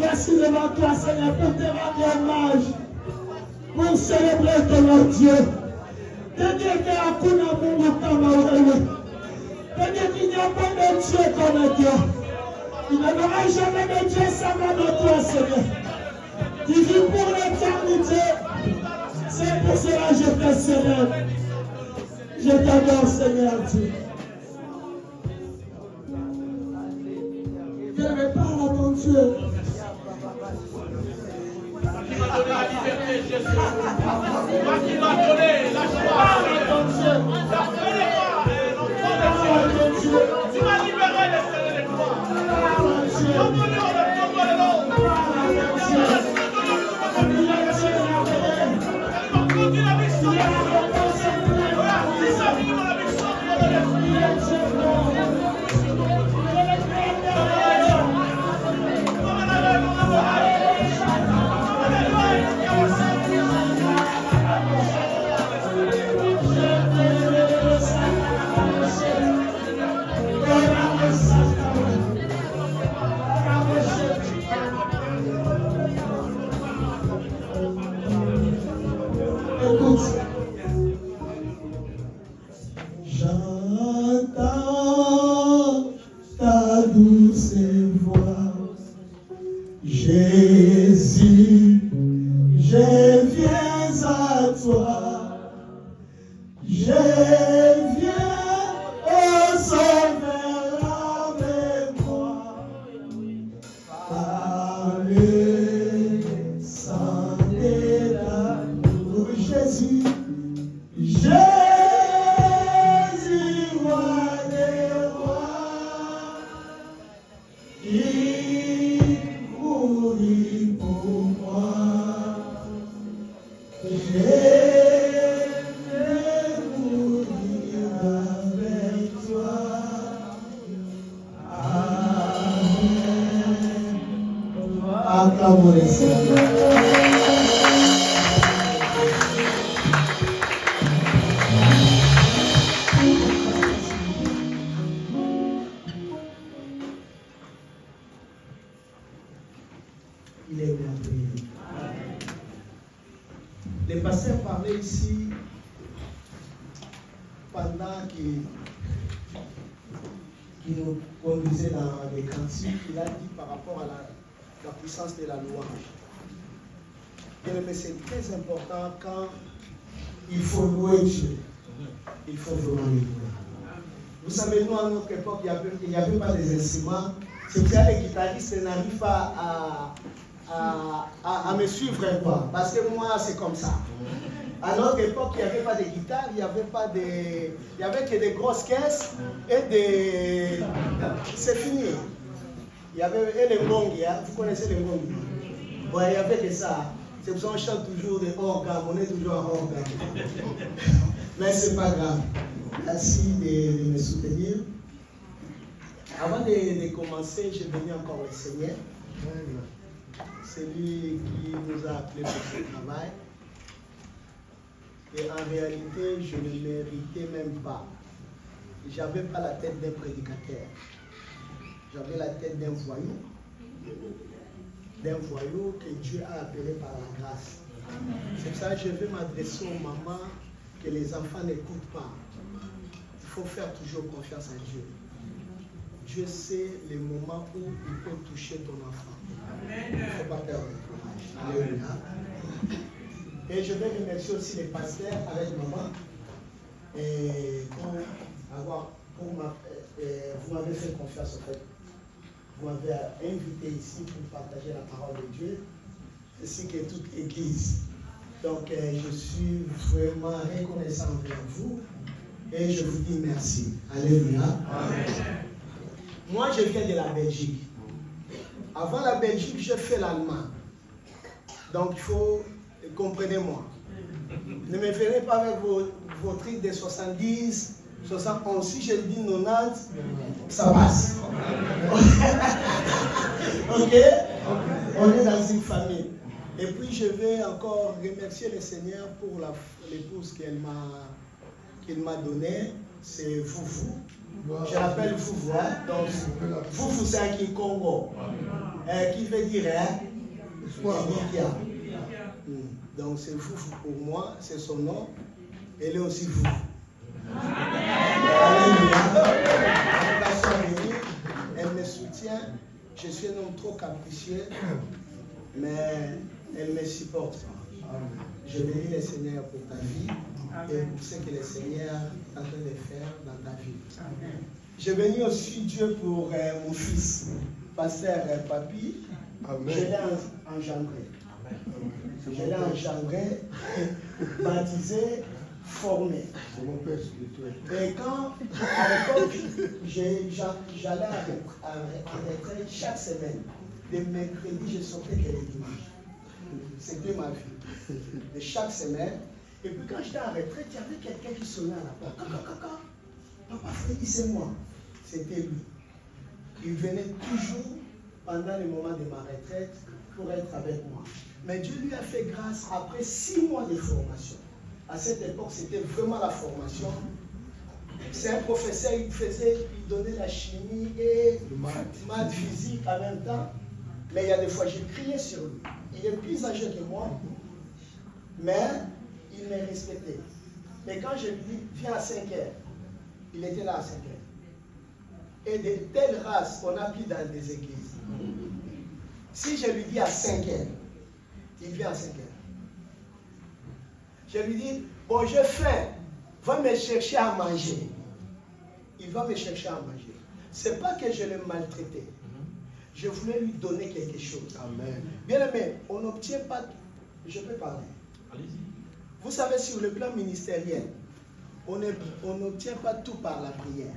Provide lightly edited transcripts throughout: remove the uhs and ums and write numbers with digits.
voici devant toi, Seigneur, pour te rendre hommage, pour célébrer ton Dieu. Dieu qui a connu mon temps, qu'il n'y a pas de Dieu comme toi. Il n'y aura jamais de Dieu seulement de toi, Seigneur. Tu vis pour l'éternité. C'est pour cela que je te célèbre. Je t'adore, Seigneur Dieu. Je me parle à ton Dieu. Qui m'a donné la liberté, Jésus. Toi qui m'as donné la joie. La paix de moi. Tu m'as libéré de ces croix. Ton bonheur, ton bonheur. Continue la mission. C'est ça, continue la mission. J'entends ta douce voix, Jésus, je viens à toi, je viens au Sauveur avec moi, par le sang de l'amour, Jésus. Jésus, roi des rois, il mourit pour moi. Je vais mourir avec toi. Amen. Acclamons le Seigneur. Il est merveilleux. Le pasteur parlait ici pendant qu'il nous conduisait dans les cantiques. Il a dit par rapport à la puissance de la louange. Mais c'est très important quand il faut louer Dieu. Il faut vraiment le louer. Vous savez, nous, à notre époque, il n'y avait pas des instruments. C'est pour ça que les guitaristes n'arrivent pas à me suivre, quoi. Parce que moi, c'est comme ça. À notre époque, il n'y avait pas de guitare, il n'y avait pas de... Il n'y avait que des grosses caisses et des... C'est fini. Il y avait et les mongues, hein? Vous connaissez les mongues? Bon, il n'y avait que ça. C'est pour ça qu'on chante toujours des organes, on est toujours en organe. Mais ce n'est pas grave. Merci de me soutenir. Avant de commencer, je bénis encore le Seigneur. C'est lui qui nous a appelés pour ce travail. Et en réalité, je ne méritais même pas. Je n'avais pas la tête d'un prédicateur. J'avais la tête d'un voyou. D'un voyou que Dieu a appelé par la grâce. C'est pour ça que je vais m'adresser aux mamans que les enfants n'écoutent pas. Il faut faire toujours confiance à Dieu. Dieu sait les moments où il peut toucher ton enfant. Il ne faut pas perdre le courage. Alléluia. Et je vais remercier aussi les pasteurs avec maman. Et vous m'avez fait confiance en fait. Vous m'avez invité ici pour partager la parole de Dieu, ainsi que toute l'église. Donc je suis vraiment reconnaissant envers vous et je vous dis merci. Alléluia. Amen. Moi, je viens de la Belgique. Avant la Belgique, j'ai fait l'allemand. Donc, il faut, comprenez-moi. Ne me ferez pas avec vos trucs de 70, 71. Si je dis 90, ça passe. Ok? On est dans une famille. Et puis, je vais encore remercier le Seigneur pour l'épouse qu'il m'a donnée. C'est Foufou. Je l'appelle Foufou. Hein? Donc, Foufou, c'est un Kikongo. Qui veut dire Emilia. Donc, c'est Foufou pour moi, c'est son nom. Elle est aussi Foufou. Elle me soutient. Je suis un homme trop capricieux, mais elle me supporte. Je bénis le Seigneur pour ta vie et pour ce que le Seigneur est en train de faire dans ta vie. Je bénis aussi Dieu pour mon fils, pasteur Papi. Je l'ai engendré. Je l'ai engendré, baptisé, formé. Et quand, à l'époque, j'allais en retraite chaque semaine. De mercredi, je sortais que les dimanches. C'était ma vie. De chaque semaine. Et puis quand j'étais en retraite, il y avait quelqu'un qui sonnait à la porte. Papa Freddy, c'est moi. C'était lui. Il venait toujours pendant le moment de ma retraite pour être avec moi. Mais Dieu lui a fait grâce après 6 mois de formation. À cette époque, c'était vraiment la formation. C'est un professeur, il donnait la chimie et maths physique en même temps. Mais il y a des fois, j'ai crié sur lui. Il est plus âgé que moi, mais il me respectait. Mais quand je lui dis, viens à 5 heures, il était là à 5 heures. Et de telles races qu'on a pris dans des églises. Si je lui dis à 5 heures, il vient à 5 heures. Je lui dis, bon, j'ai faim, va me chercher à manger. Il va me chercher à manger. Ce n'est pas que je l'ai maltraité. Je voulais lui donner quelque chose. Amen. Bien aimé, on n'obtient pas. Je peux parler. Allez-y. Vous savez, sur le plan ministériel, on n'obtient pas tout par la prière.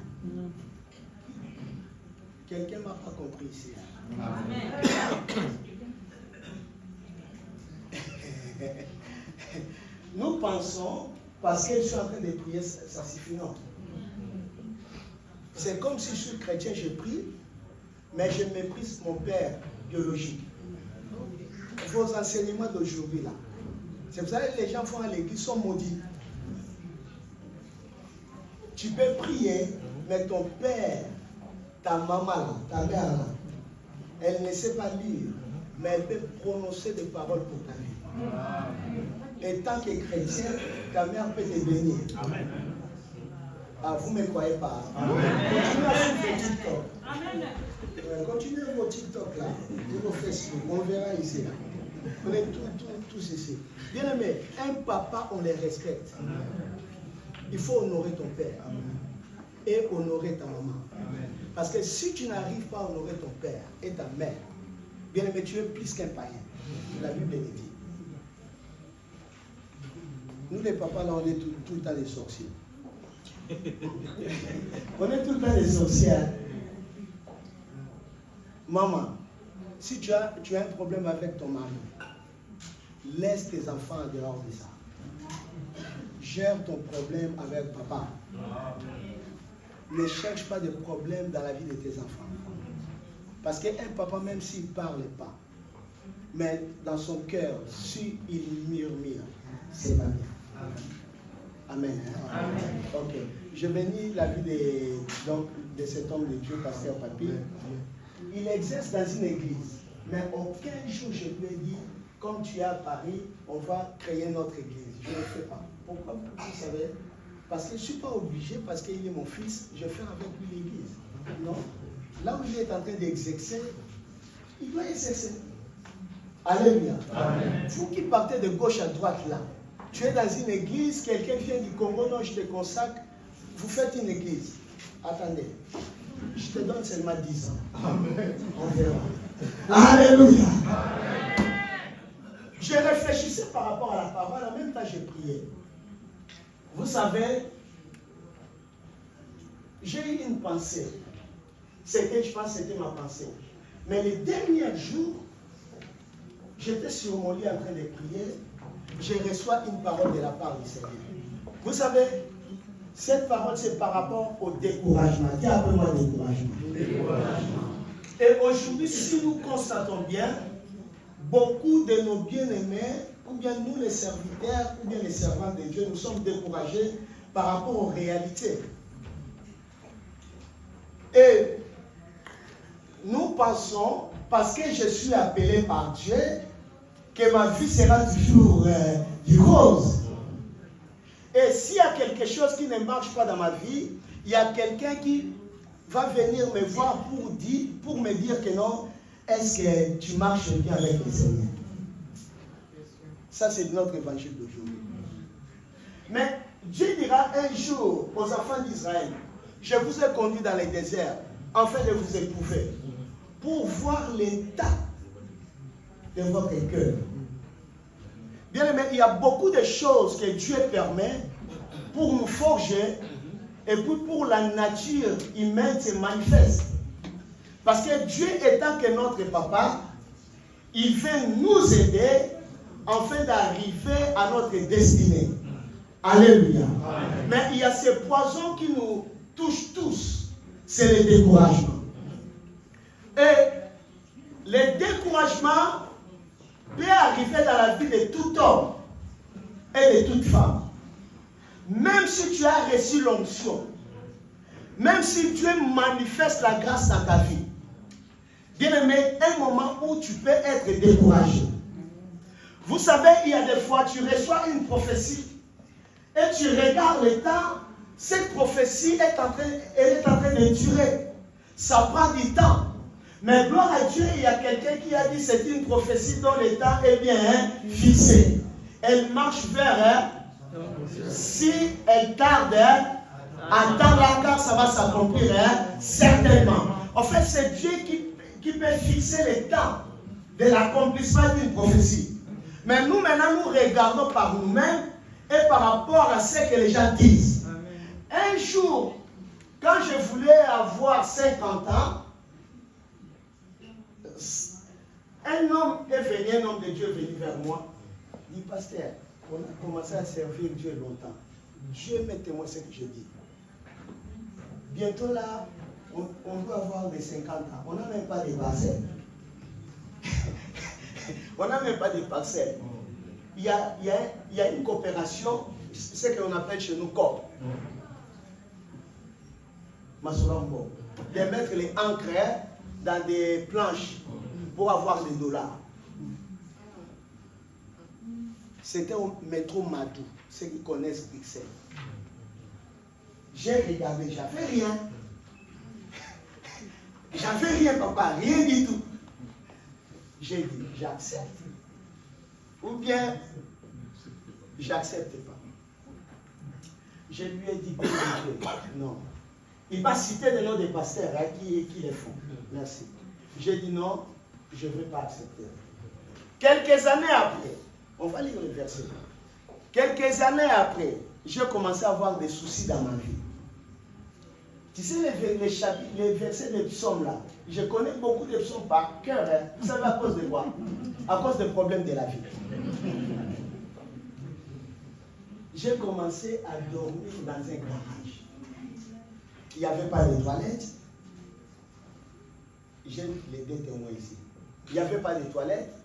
Quelqu'un ne m'a pas compris ici. Amen. Nous pensons, parce que je suis en train de prier, ça suffit, non. C'est comme si je suis chrétien, je prie, mais je méprise mon père biologique. Vos enseignements d'aujourd'hui, là. C'est pour ça que les gens vont à l'église, sont maudits. Tu peux prier, mais ton père, ta maman, là, ta mère, là, elle ne sait pas lire, mais elle peut prononcer des paroles pour ta vie. Et tant que chrétien, ta mère peut te bénir. Amen. Ah, vous ne me croyez pas. Continuez à suivre vos TikTok. Amen. Continuez vos TikTok là, vos Facebook, on verra ici. Là. On est tous ici. Bien aimé, un papa, on les respecte. Amen. Il faut honorer ton père. Amen. Et honorer ta maman. Amen. Parce que si tu n'arrives pas à honorer ton père et ta mère, bien aimé, tu es plus qu'un païen. La Bible le dit. Nous les papas là, on est tout le temps des sorciers. On est tout le temps des sorciers. Maman, si tu as un problème avec ton mari, laisse tes enfants en dehors de ça. Gère ton problème avec papa. Ne cherche pas de problème dans la vie de tes enfants. Parce qu'un papa, même s'il ne parle pas, mais dans son cœur, s'il murmure, c'est pas bien. Amen. Amen. Ok. Je bénis la vie de cet homme de Dieu, pasteur Papi. Il exerce dans une église, mais aucun jour je lui ai dit, comme tu es à Paris, on va créer notre église. Je ne le fais pas. Pourquoi vous savez? Parce que je ne suis pas obligé, parce qu'il est mon fils, je fais avec lui l'église. Non. Là où il est en train d'exercer, il doit exercer. Alléluia. Amen. Vous qui partez de gauche à droite là, tu es dans une église, quelqu'un vient du Congo, non, je te consacre, vous faites une église. Attendez, je te donne seulement 10 ans. Amen. On verra. Alléluia. Amen. Je réfléchissais par rapport à la parole, en même temps j'ai prié. Vous savez, j'ai eu une pensée. C'était, je pense, c'était ma pensée. Mais les derniers jours, j'étais sur mon lit en train de prier. Je reçois une parole de la part du Seigneur. Vous savez, cette parole, c'est par rapport au découragement. Dis un peu moi découragement. Et aujourd'hui, si nous constatons bien, beaucoup de nos bien-aimés, ou bien nous les serviteurs, ou bien les servants de Dieu, nous sommes découragés par rapport aux réalités. Et nous pensons, parce que je suis appelé par Dieu, que ma vie sera toujours rose. Et s'il y a quelque chose qui ne marche pas dans ma vie, il y a quelqu'un qui va venir me voir pour me dire que non, est-ce que tu marches bien avec le Seigneur? Ça, c'est notre évangile d'aujourd'hui. Mais Dieu dira un jour aux enfants d'Israël, je vous ai conduit dans les déserts, afin de vous éprouver, pour voir l'état de votre cœur. Bien aimé, il y a beaucoup de choses que Dieu permet pour nous forger et pour la nature humaine se manifeste. Parce que Dieu étant que notre papa, il veut nous aider afin d'arriver à notre destinée. Alléluia. Amen. Mais il y a ces poisons qui nous touchent tous. C'est le découragement. Et le découragement peut arriver dans la vie de tout homme et de toute femme. Même si tu as reçu l'onction, même si Dieu manifeste la grâce dans ta vie, bien aimé, un moment où tu peux être découragé. Vous savez, il y a des fois, tu reçois une prophétie et tu regardes le temps, cette prophétie est en train de durer. Ça prend du temps. Mais gloire à Dieu, il y a quelqu'un qui a dit c'est une prophétie dont le temps est bien fixé. Elle marche vers si elle tarde, attends-la car ça va s'accomplir certainement. En fait, c'est Dieu qui peut fixer le temps de l'accomplissement d'une prophétie. Mais nous, maintenant, nous regardons par nous-mêmes et par rapport à ce que les gens disent. Un jour, quand je voulais avoir 50 ans, un homme est venu, un homme de Dieu est venu vers moi. Il dit, pasteur, on a commencé à servir Dieu longtemps. Dieu met témoin ce que je dis. Bientôt là, on doit avoir des 50 ans. On n'a même pas de parcelles. On n'a même pas de parcelles. Il y a une coopération, ce qu'on appelle chez nous COP. Masolambo. De mettre les encres dans des planches pour avoir des dollars. C'était au métro Madou, ceux qui connaissent Pixel. J'ai regardé, j'avais rien. J'avais rien, papa, rien du tout. J'ai dit, j'accepte. Ou bien, j'accepte pas. Je lui ai dit, non. Il m'a cité le nom des pasteurs qui les font. Merci. J'ai dit non, je ne veux pas accepter. Quelques années après, on va lire le verset. Quelques années après, j'ai commencé à avoir des soucis dans ma vie. Tu sais, les versets des psaumes là, je connais beaucoup de psaumes par cœur. Vous savez à cause de quoi? À cause des problèmes de la vie. J'ai commencé à dormir dans un garage. Il n'y avait pas de toilettes. J'ai les deux témoins ici. Il n'y avait pas de toilettes.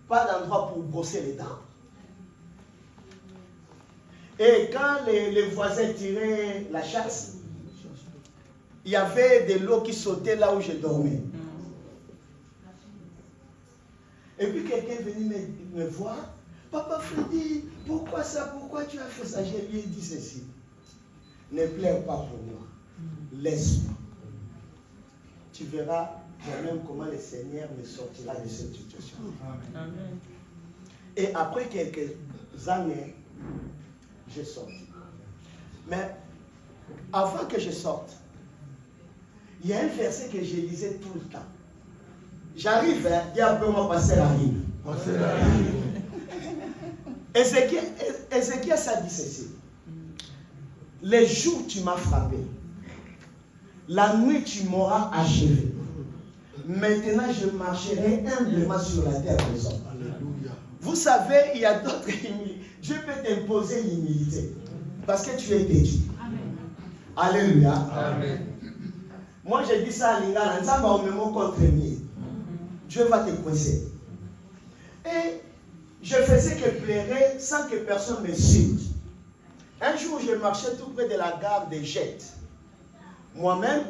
Pas d'endroit pour brosser les dents. Et quand les voisins tiraient la chasse, il y avait de l'eau qui sautait là où je dormais. Et puis quelqu'un est venu me voir. Papa Freddy, pourquoi ça? Pourquoi tu as fait ça? Je lui ai dit ceci. Ne pleure pas pour moi. Laisse-moi. Tu verras toi-même comment le Seigneur me sortira de cette situation. Amen. Et après quelques années, j'ai sorti. Mais avant que je sorte, il y a un verset que je lisais tout le temps. J'arrive, dis après moi, pasteur arrive. Ézéchiel, ça dit ceci. Les jours tu m'as frappé, la nuit tu m'auras achevé. Maintenant je marcherai humblement sur la terre des hommes. Alléluia. Vous savez, il y a d'autres humilités. Dieu peut t'imposer l'humilité parce que tu es têtu. Alléluia. Amen. Moi je dis ça à Lingala, ça va au même contre lui. Dieu va te coincer. Et je faisais que pleurer sans que personne me suive. Un jour, je marchais tout près de la gare de Jette. Moi-même,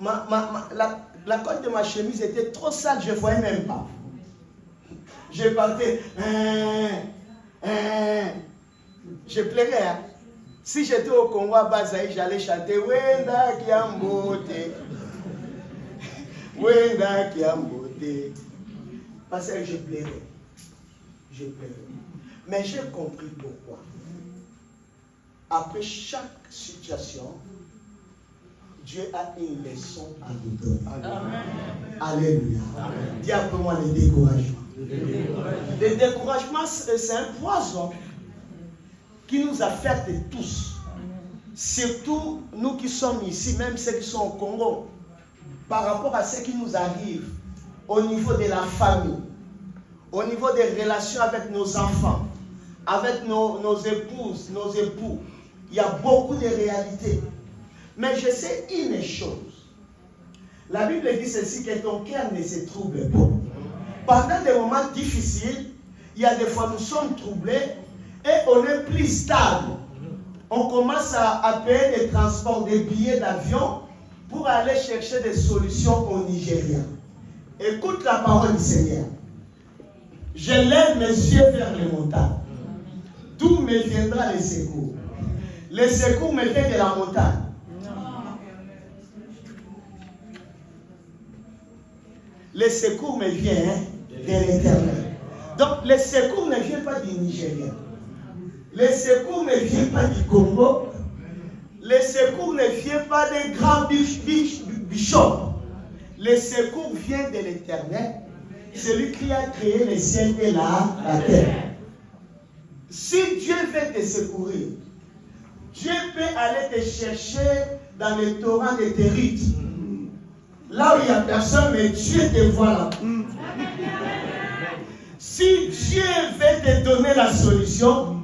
la colle de ma chemise était trop sale, je ne voyais même pas. Je partais, je plairais. Hein. Si j'étais au Congo à Bazaï, j'allais chanter Wenda Kiambote. Wenda Kiambote. Parce que je plairais. Je plairais. Mais j'ai compris pourquoi. Après chaque situation, Dieu a une leçon à nous donner. Amen. Alléluia. Amen. Dis après moi le découragement. Le découragement, c'est un poison qui nous affecte tous. Surtout nous qui sommes ici, même ceux qui sont au Congo, par rapport à ce qui nous arrive au niveau de la famille, au niveau des relations avec nos enfants, avec nos épouses, nos époux. Il y a beaucoup de réalités. Mais je sais une chose. La Bible dit ceci, que ton cœur ne se trouble pas. Pendant des moments difficiles, il y a des fois nous sommes troublés et on est plus stable. On commence à payer des transports, des billets d'avion pour aller chercher des solutions au Nigeria. Écoute la parole du Seigneur. Je lève mes yeux vers les montagnes. D'où me viendra le secours? Le secours me vient de la montagne. Le secours me vient de l'Éternel. Donc, le secours ne vient pas du Nigeria. Le secours ne vient pas du Congo. Le secours ne vient pas des grands bishops. Le secours vient de l'Éternel, celui qui a créé les ciels et la terre. Si Dieu veut te secourir, Dieu peut aller te chercher dans les torrents de tes rites. Là où il n'y a personne, mais Dieu te voit là. Si Dieu veut te donner la solution,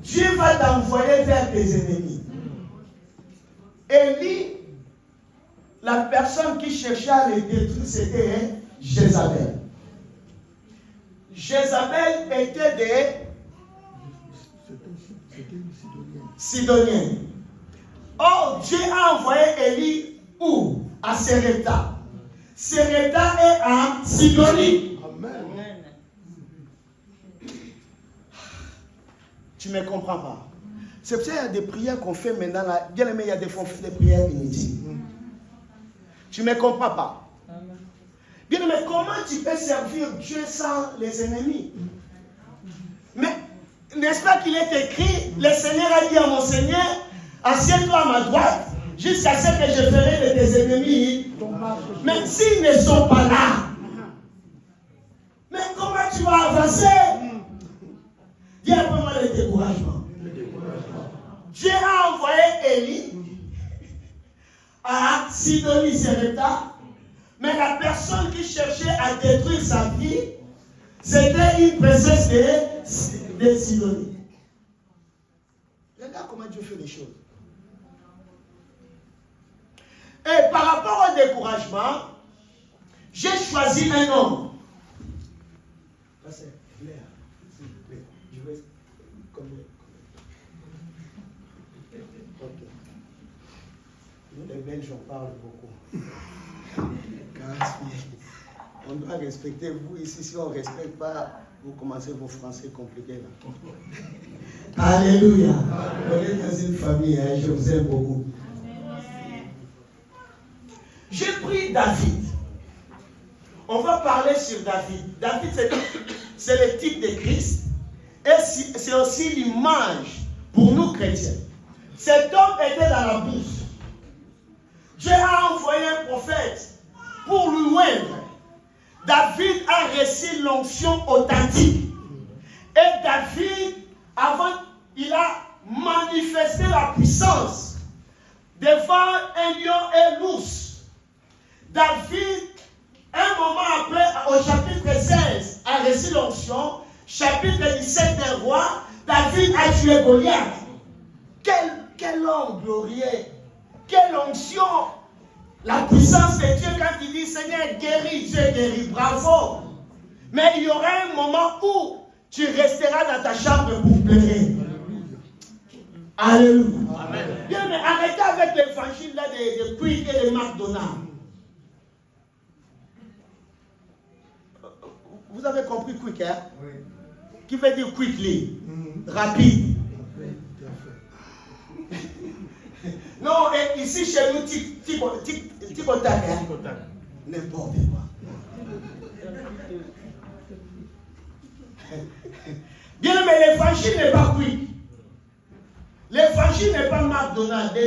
Dieu va t'envoyer vers tes ennemis. Élie, la personne qui cherchait à les détruire, c'était Jézabel. Jézabel était des Sidoniens. Or, Dieu a envoyé Élie où? À Serepta. Serepta est en Sidonie. Amen. Tu ne me comprends pas. C'est pour ça qu'il y a des prières qu'on fait maintenant. Bien aimé, il y a des prières inutiles. Tu ne me comprends pas. Bien aimé, comment tu peux servir Dieu sans les ennemis? Mais n'est-ce pas qu'il est écrit, le Seigneur a dit à mon Seigneur, assieds-toi à ma droite, jusqu'à ce que je ferai de tes ennemis. Mais s'ils ne sont pas là, mais comment tu vas avancer? Dis un peu moi le découragement. Dieu a envoyé Élie à Sidonie Serepta, mais la personne qui cherchait à détruire sa vie, c'était une princesse de Sidonie. Regarde comment Dieu fait les choses. Et par rapport au découragement, j'ai choisi un homme. C'est clair, s'il vous plaît. Je vais comme ok. Nous les Belges, on parle beaucoup. On doit respecter vous ici. Si on ne respecte pas, vous commencez vos français compliqués là. Alléluia. On est dans une famille, hein, je vous aime beaucoup. J'ai pris David. On va parler sur David. David, c'est le type de Christ. Et c'est aussi l'image pour nous chrétiens. Cet homme était dans la bourse. Dieu a envoyé un prophète pour lui oindre. David a reçu l'onction authentique. Et David, avant, il a manifesté la puissance devant un lion et l'ours. David, un moment après, au chapitre 16, a reçu l'onction. Chapitre 17 des rois, David a tué Goliath. Quel homme glorieux! Quelle onction! La puissance de Dieu quand il dit Seigneur guéris, Dieu guérit, bravo. Mais il y aura un moment où tu resteras dans ta chambre pour pleurer. Alléluia. Amen. Bien, mais arrêtez avec l'évangile là de Quick et de McDonald's. Vous avez compris Quick, hein? Oui. Qui veut dire quickly, rapide. Non, et ici chez nous, tic-tac, hein? N'importe quoi. Bien, mais l'évangile n'est pas quick. L'évangile n'est pas McDonald's,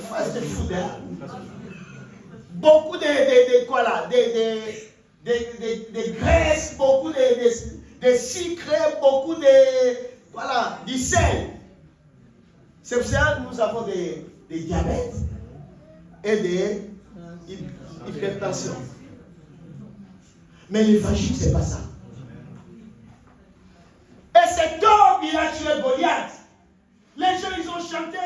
fast food. Beaucoup de quoi là, de graisse, beaucoup de sucre, beaucoup de sel. C'est pour ça que nous avons des diabètes et des hypertension. Mais l'évangile, c'est pas ça. Et cet homme, il a tué Goliath. Les gens, ils ont chanté,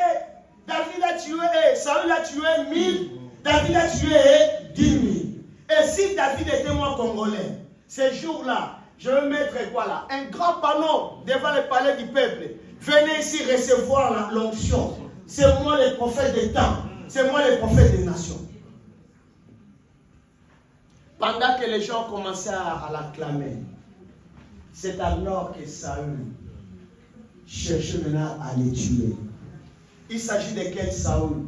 David a tué, Saül a tué 1000, David a tué 10 000. Et si David était moi congolais, ces jours-là, je vais mettre quoi là? Un grand panneau devant le palais du peuple. Venez ici recevoir l'onction. C'est moi le prophète des temps. C'est moi le prophète des nations. Pendant que les gens commençaient à l'acclamer, c'est alors que Saül cherchait maintenant à les tuer. Il s'agit de quel Saül?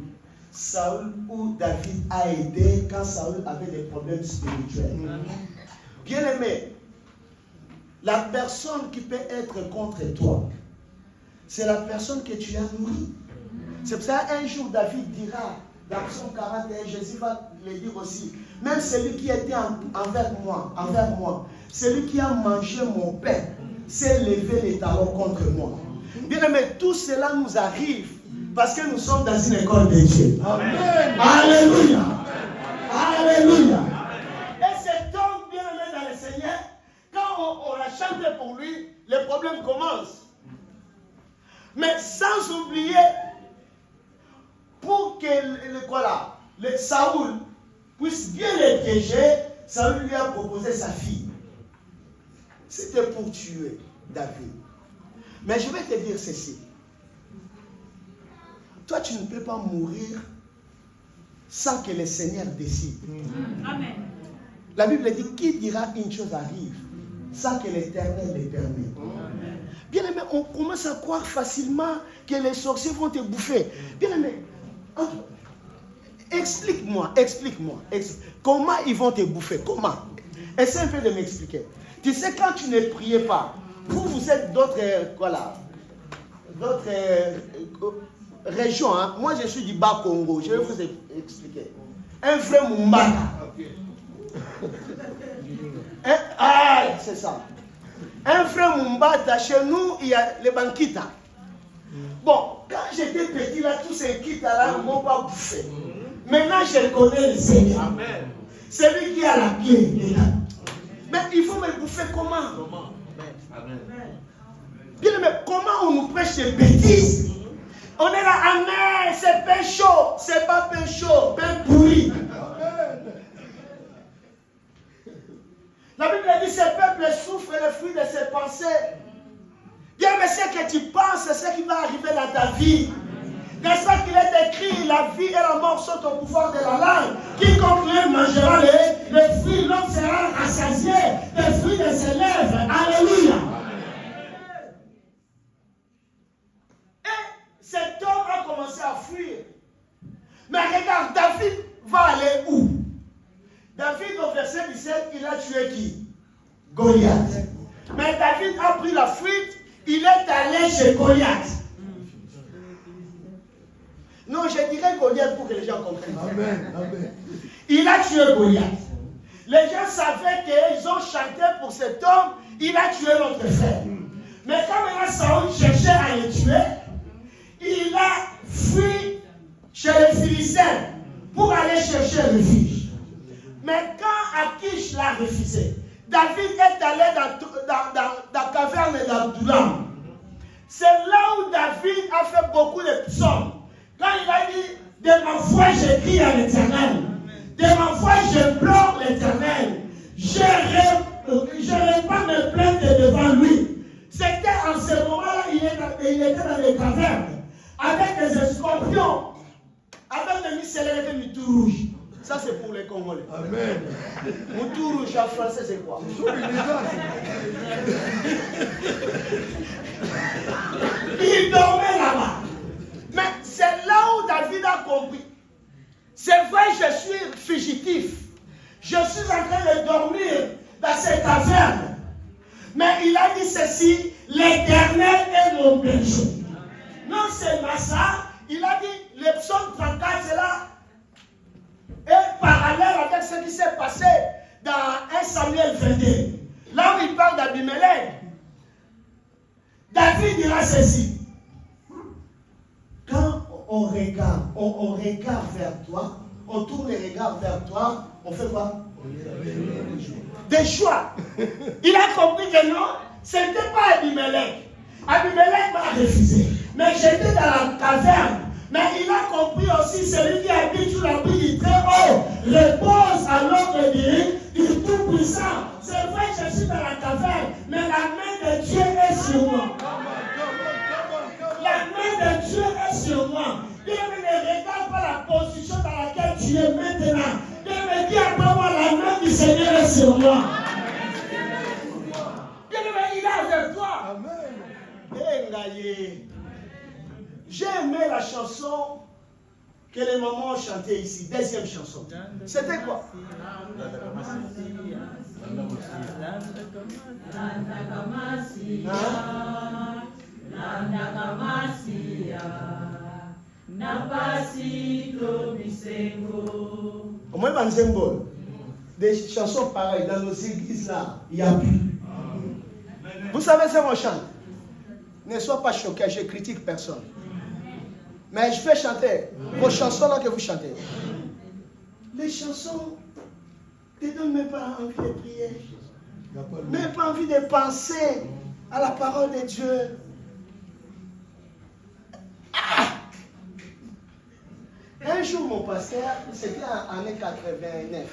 Saül où David a aidé quand Saül avait des problèmes spirituels. Bien aimé, la personne qui peut être contre toi, c'est la personne que tu as nourrie. C'est pour ça un jour David dira, dans Psaume 41, Jésus va le dire aussi, même celui qui était envers moi, celui qui a mangé mon pain, s'est levé les talons contre moi. Bien aimé, tout cela nous arrive parce que nous sommes dans une école de Dieu. Amen. Alléluia. Amen. Alléluia. Et cet homme bien aimé dans le Seigneur, quand on a chanté pour lui, les problèmes commencent. Mais sans oublier, pour que le Saül puisse bien les piéger, Saül lui a proposé sa fille. C'était pour tuer David. Mais je vais te dire ceci. Toi, tu ne peux pas mourir sans que le Seigneur décide. Amen. La Bible dit, qui dira une chose arrive sans que l'Éternel le permette. Bien aimé, on commence à croire facilement que les sorciers vont te bouffer. Bien aimé, explique-moi, comment ils vont te bouffer, comment? Essaie un peu de m'expliquer. Tu sais, quand tu ne priais pas, vous êtes d'autres régions, hein? Moi je suis du bas Congo, je vais vous expliquer. Un vrai Mumbata. C'est ça. Un frère Mumbata, chez nous, il y a les banquitas. Bon, quand j'étais petit, là, tous ces kitas-là ne m'ont pas bouffé. Maintenant, je connais le Seigneur. Amen. C'est lui qui a la clé. Mais il faut me bouffer comment? Amen. Bien, mais comment on nous prêche des bêtises? On est là, amen, c'est pain chaud. C'est pas pain chaud, pain pourri. La Bible dit, ce peuple souffre le fruit de ses pensées. Bien, mais ce que tu penses, c'est ce qui va arriver dans ta vie. N'est-ce pas qu'il est écrit, la vie et la mort sont au pouvoir de la langue. Quiconque les mangera les fruits, l'homme sera rassasié des fruits de ses lèvres. Alléluia. Et cet homme a commencé à fuir. Mais regarde, David va aller où? David, au verset 17, il a tué qui? Goliath. Mais David a pris la fuite, il est allé chez Goliath. Non, je dirais Goliath pour que les gens comprennent. Amen. Amen. Il a tué Goliath. Les gens savaient qu'ils ont chanté pour cet homme, il a tué notre frère. Mais quand maintenant Saül cherchait à le tuer, il a fui chez les Philistins pour aller chercher refuge. Mais quand Akish l'a refusé, David est allé dans la caverne d'Abdullam. C'est là où David a fait beaucoup de psaumes. Quand il a dit, de ma foi je crie à l'Éternel, de ma foi je pleure l'Éternel, je répands mes plaintes devant lui. C'était en ce moment-là, il était dans les cavernes, avec des scorpions, c'est le Moutou rouge. Ça, c'est pour les Congolais. Amen. Moutou rouge en français, c'est quoi? Il dormait là-bas. Mais c'est là où David a compris. C'est vrai, je suis fugitif. Je suis en train de dormir dans cette caverne. Mais il a dit ceci, l'Éternel est mon berger. Non, c'est Massa. Il a dit, le psaume 34, c'est là. Et parallèle avec ce qui s'est passé dans 1 Samuel 22. Là où il parle d'Abimelech. David dira ceci. Quand on regarde vers toi, on tourne les regards vers toi, on fait quoi? Des choix. Il a compris que non, ce n'était pas Abimelech. Abimelech m'a refusé. Mais j'étais dans la caverne. Mais il a compris aussi, celui qui habite sous l'abri du Très-Haut repose à l'ordre du Tout-Puissant. C'est vrai, je suis dans la caverne, mais la main de Dieu est sur moi. La main de Dieu est sur moi. Dieu ne regarde pas la position dans laquelle tu es maintenant. Dieu me dit après moi, la main du Seigneur est sur moi. Dieu me dit, il est avec toi. Amen. J'ai aimé la chanson que les mamans ont chantée ici. Deuxième chanson. C'était quoi? Au moins, des chansons pareilles dans nos églises là, il n'y a plus. Vous savez ce qu'on chante? Ne sois pas choqué, je critique personne. Mais je vais chanter vos chansons là que vous chantez. Les chansons ne te donnent même pas envie de prier. Même pas envie de penser à la parole de Dieu. Un jour, mon pasteur, c'était en année 89.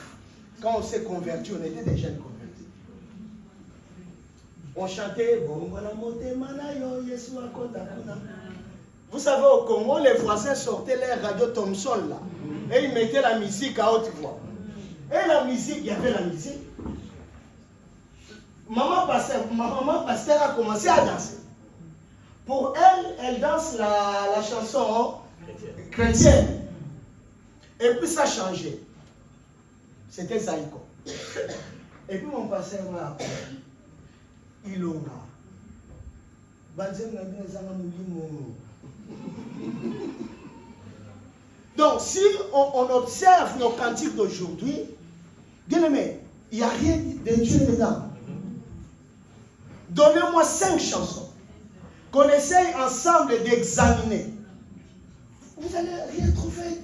Quand on s'est converti, on était des jeunes convertis. On chantait. Vous savez, au Congo, les voisins sortaient les radios Thomson là. Et ils mettaient la musique à haute voix. Et la musique, il y avait la musique. Maman pasteur a commencé à danser. Pour elle, elle danse la chanson chrétienne. Et puis ça a changé. C'était Zaïko. Et puis mon pasteur m'a appelé. Ilonga. Donc, si on observe nos cantiques d'aujourd'hui, bien aimé, il n'y a rien de Dieu dedans. Donnez-moi 5 chansons qu'on essaye ensemble d'examiner. Vous n'allez rien trouver.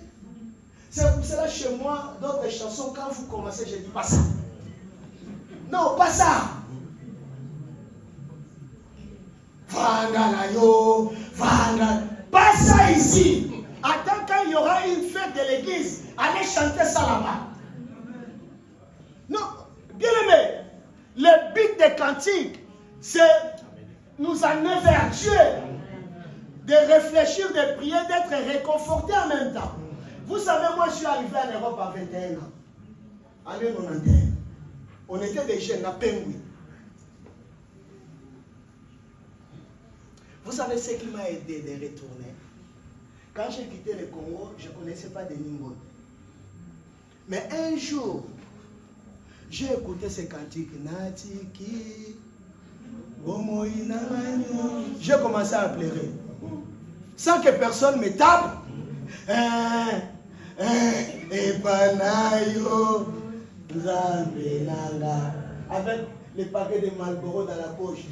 C'est pour cela chez moi, d'autres chansons, quand vous commencez, je dis pas ça. Non, pas ça. Vandalayo, vandal. Pas ça ici. Attends, quand il y aura une fête de l'église, allez chanter ça là-bas. Non, bien aimé, le but des cantiques, c'est nous amener vers Dieu, de réfléchir, de prier, d'être réconforté en même temps. Vous savez, moi je suis arrivé en Europe à 21 ans. Année 91. On était des jeunes à Pengui. Vous savez ce qui m'a aidé de retourner? Quand j'ai quitté le Congo, je ne connaissais pas de Ningo. Mais un jour, j'ai écouté ces cantiques. J'ai commencé à pleurer. Sans que personne me tape. Avec les paquets de Marlboro dans la poche.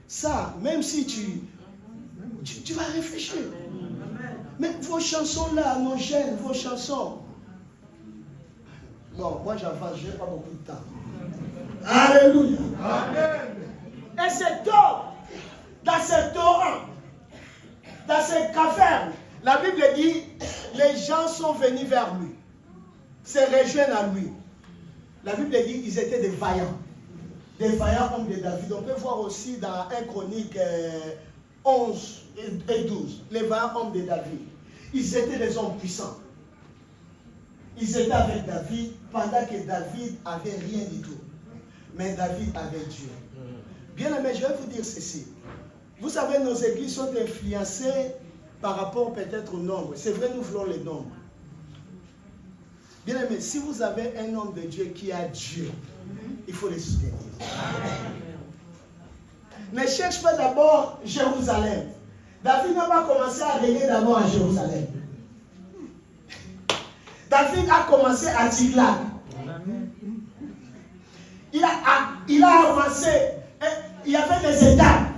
Ça, même si tu vas réfléchir. Mais vos chansons là, nos jeunes, vos chansons. Bon, moi j'avance, je n'ai pas beaucoup de temps. Alléluia. Amen. Et cet homme, dans ce torrent, dans cette caverne, la Bible dit, les gens sont venus vers lui, se rejoignent à lui. La Bible dit qu'ils étaient des vaillants hommes de David. On peut voir aussi dans 1 Chronique 11 et 12, les vaillants hommes de David. Ils étaient des hommes puissants. Ils étaient avec David pendant que David n'avait rien du tout. Mais David avait Dieu. Bien aimé, je vais vous dire ceci. Vous savez, nos églises sont influencées par rapport peut-être au nombre. C'est vrai, nous voulons les nombres. Bien aimé, si vous avez un homme de Dieu qui a Dieu, il faut les soutenir. Ne cherche pas d'abord Jérusalem. David n'a pas commencé à régner d'abord à Jérusalem. David a commencé à Tiglath. Il a avancé. Il y avait des étapes.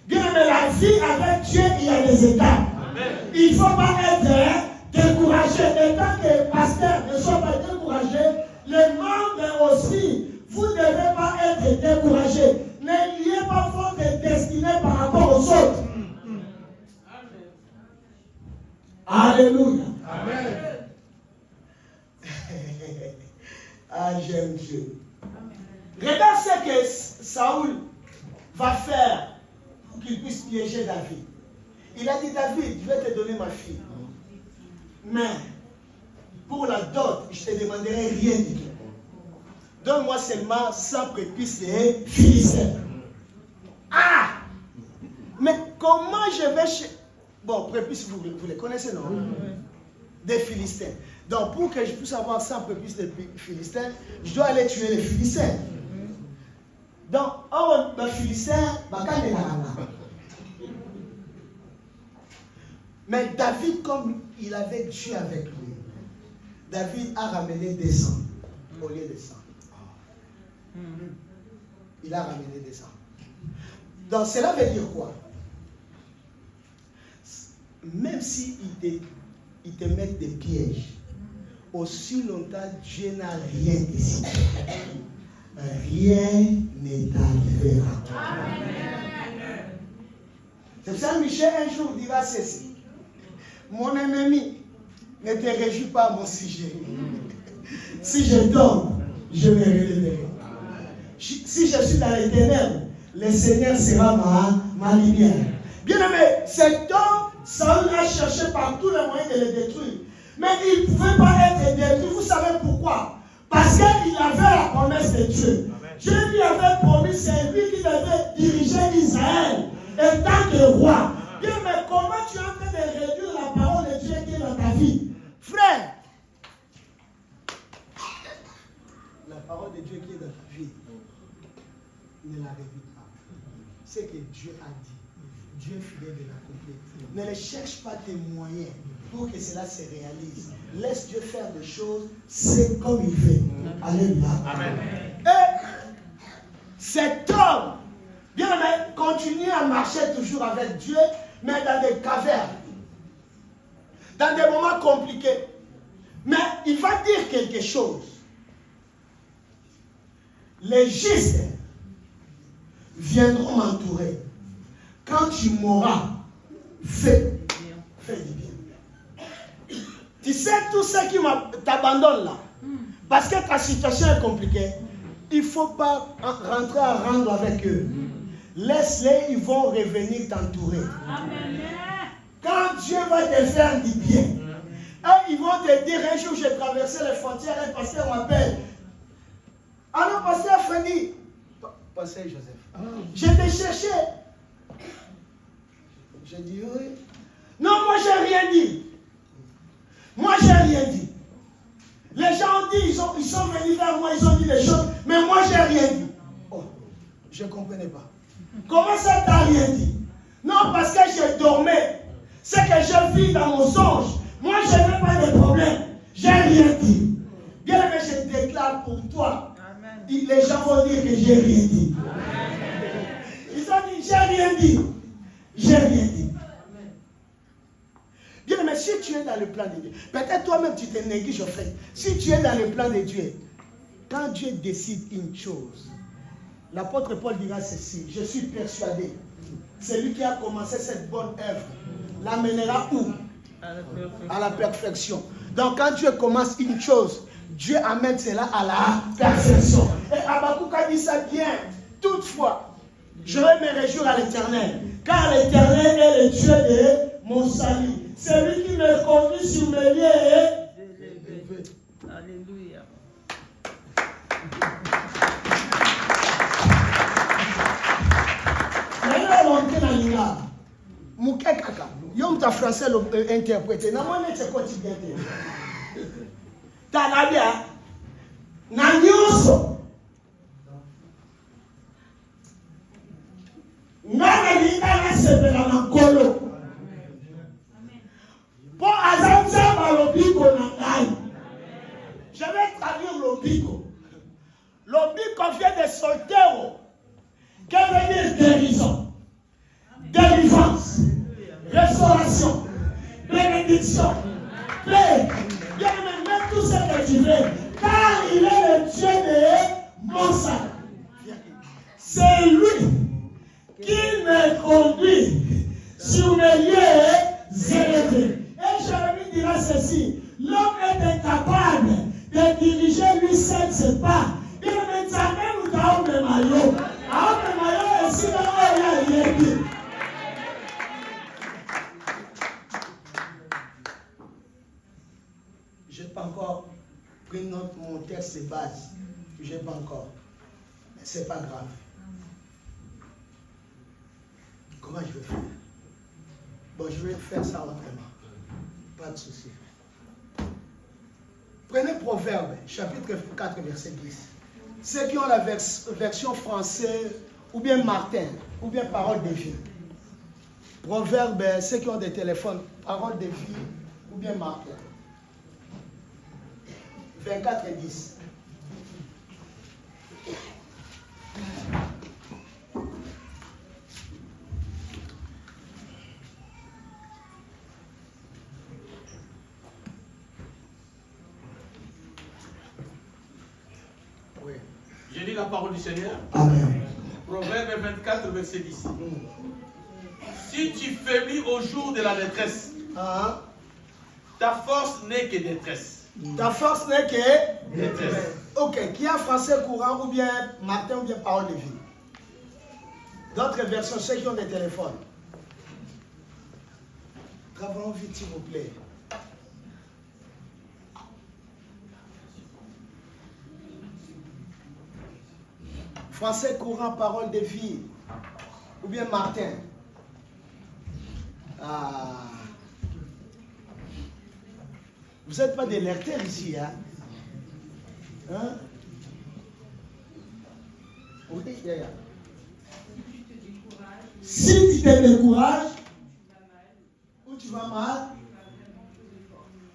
Bien aimé, la vie avec Dieu, il y a des étapes. Il ne faut pas être découragé. Étant que pasteur, ne sois pas découragé. Les membres aussi, vous ne devez pas être découragés. Ne liez pas votre destinée par rapport aux autres. Alléluia. Amen. Ah, j'aime Dieu. Regarde ce que Saoul va faire pour qu'il puisse piéger David. Il a dit, David, je vais te donner ma fille. Mais pour la dot, je ne te demanderai rien du tout. Donne-moi seulement 100 prépuces des Philistins. Ah! Mais comment je vais chez... Bon, prépuces, vous les connaissez, non? Des Philistins. Donc, pour que je puisse avoir 100 prépuces des Philistins, je dois aller tuer les Philistins. Donc, les Philistins, mais David, comme il avait Dieu avec lui, David a ramené des sangs au lieu de sang. Il a ramené des sangs. Donc, cela veut dire quoi? Même s'ils te mettent des pièges, aussi longtemps Dieu n'a rien décidé, rien ne t'arrivera. C'est pour ça que Michel un jour dira ceci: mon ennemi, ne te réjouis pas mon sujet. Si je tombe, je me relèverai. Si je suis dans les ténèbres, le Seigneur sera ma lumière. Bien aimé, cet homme, Saül a cherché par tous les moyens de le détruire. Mais il ne pouvait pas être détruit. Vous savez pourquoi? Parce qu'il avait la promesse de Dieu. Dieu lui avait promis, c'est lui qui devait diriger Israël en tant que roi. Bien, mais comment tu es en train de réduire la parole de Dieu qui est dans ta vie? Frère, la parole de Dieu qui est dans ta vie, ne la réduis pas. C'est que Dieu a dit. Dieu est fidèle de l'accomplir. Ne les cherche pas tes moyens pour que cela se réalise. Laisse Dieu faire des choses, c'est comme il fait. Alléluia. Amen. Et cet homme, bien aimé, continue à marcher toujours avec Dieu, mais dans des cavernes, dans des moments compliqués. Mais il va dire quelque chose. Les justes viendront m'entourer. Quand tu m'auras fait du bien. Tu sais, tous ceux qui t'abandonnent là, parce que ta situation est compliquée, il ne faut pas rentrer à rendre avec eux. Laisse-les, ils vont revenir t'entourer. Quand Dieu va te faire du bien, ils vont te dire, un jour j'ai traversé les frontières, un pasteur m'appelle. Alors, pasteur Freddy, pasteur Joseph, je t'ai cherché. J'ai dit oui. Non, moi j'ai rien dit. Moi j'ai rien dit. Les gens ont dit, ils sont venus vers moi, ils ont dit des choses, mais moi j'ai rien dit. Oh, je ne comprenais pas. Comment ça t'as rien dit? Non, parce que je dormais. C'est que je vis dans mon songe. Moi je n'ai pas de problème. J'ai rien dit. Bien aimé, je déclare pour toi. Amen. Les gens vont dire que j'ai rien dit. Amen. Ils ont dit, j'ai rien dit. J'ai rien dit. Bien, mais si tu es dans le plan de Dieu, peut-être toi-même tu te négliges au fait. Si tu es dans le plan de Dieu, quand Dieu décide une chose, l'apôtre Paul dira ceci: je suis persuadé, celui qui a commencé cette bonne œuvre l'amènera où? À la perfection. Donc quand Dieu commence une chose, Dieu amène cela à la perfection. Et Habakkuk a dit ça bien. Toutefois, je vais me réjouir à l'Éternel, car l'Éternel est le Dieu de mon salut. C'est lui qui me conduit sur mes lieux élevés. Alléluia. Yom ta français interprété. Na moi c'est quotidien. Ta na bien. Na nyonso. Na linga na sebela na kolo. Pour azanza balobiko na ngai. Je vais traduire l'obiko. L'obiko vient de soltero. Que veut dire guérison, délivrance, restauration, bénédiction, paix. Bien même tout ce que tu veux, car il est le Dieu de mon salut. C'est lui qui me conduit sur mes lieux élevés. Et Jérémie dira ceci: l'homme est incapable de diriger lui seul ses pas. Il ne tient même pas au maillot. Je n'ai pas encore pris mon texte de base. Je n'ai pas encore. Mais ce n'est pas grave. Comment je vais faire? Bon, je vais faire ça autrement. Pas de souci. Prenez Proverbe, chapitre 4, verset 10. Ceux qui ont la version française, ou bien Martin, ou bien Parole de vie. Proverbe, ceux qui ont des téléphones, Parole de vie, ou bien Martin. 24 et 10. Oui. Je lis la parole du Seigneur. Amen. Proverbe 24, verset 10. Si tu faiblis au jour de la détresse, ta force n'est que détresse. Ta force n'est que Détresse. Ok, qui a français courant ou bien Martin ou bien Parole de vie? D'autres versions, ceux qui ont des téléphones. Travaillons vite, s'il vous plaît. Français courant, Parole de vie. Ou bien Martin. Vous n'êtes pas des lecteurs ici, hein? Oui, si tu te décourages, ou tu vas mal,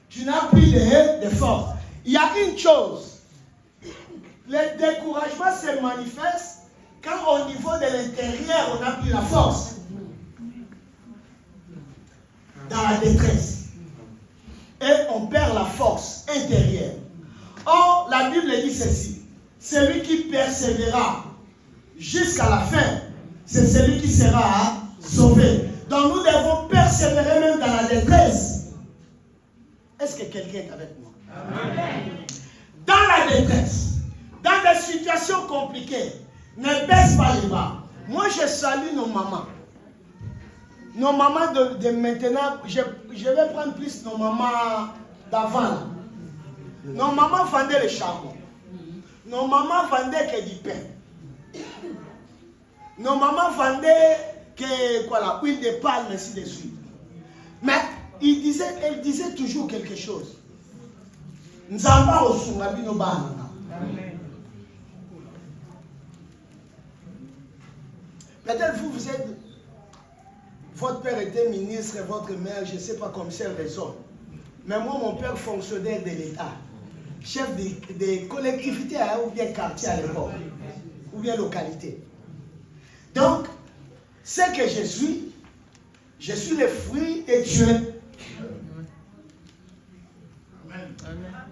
tu n'as plus de force. Il y a une chose. Le découragement se manifeste quand au niveau de l'intérieur, on n'a plus la force. Dans la détresse. Et on perd la force intérieure. Or, la Bible dit ceci: celui qui persévérera jusqu'à la fin, c'est celui qui sera sauvé. Donc nous devons persévérer même dans la détresse. Est-ce que quelqu'un est avec moi? Amen. Dans la détresse, dans des situations compliquées, ne baisse pas les bras. Moi, je salue nos mamans. Nos mamans de maintenant, je vais prendre plus nos mamans d'avant. Nos mamans vendaient le charbon. Nos mamans vendaient que du pain. Nos mamans vendaient que quoi, l'huile de palme, ainsi de suite. Mais elle disait toujours quelque chose. Nzamba osungabi no bana. Peut-être vous êtes, votre père était ministre, votre mère, je ne sais pas comme c'est raison. Mais moi, mon père fonctionnaire de l'État, chef de collectivité ou bien quartier à l'époque, ou bien localité. Donc, ce que je suis le fruit de Dieu.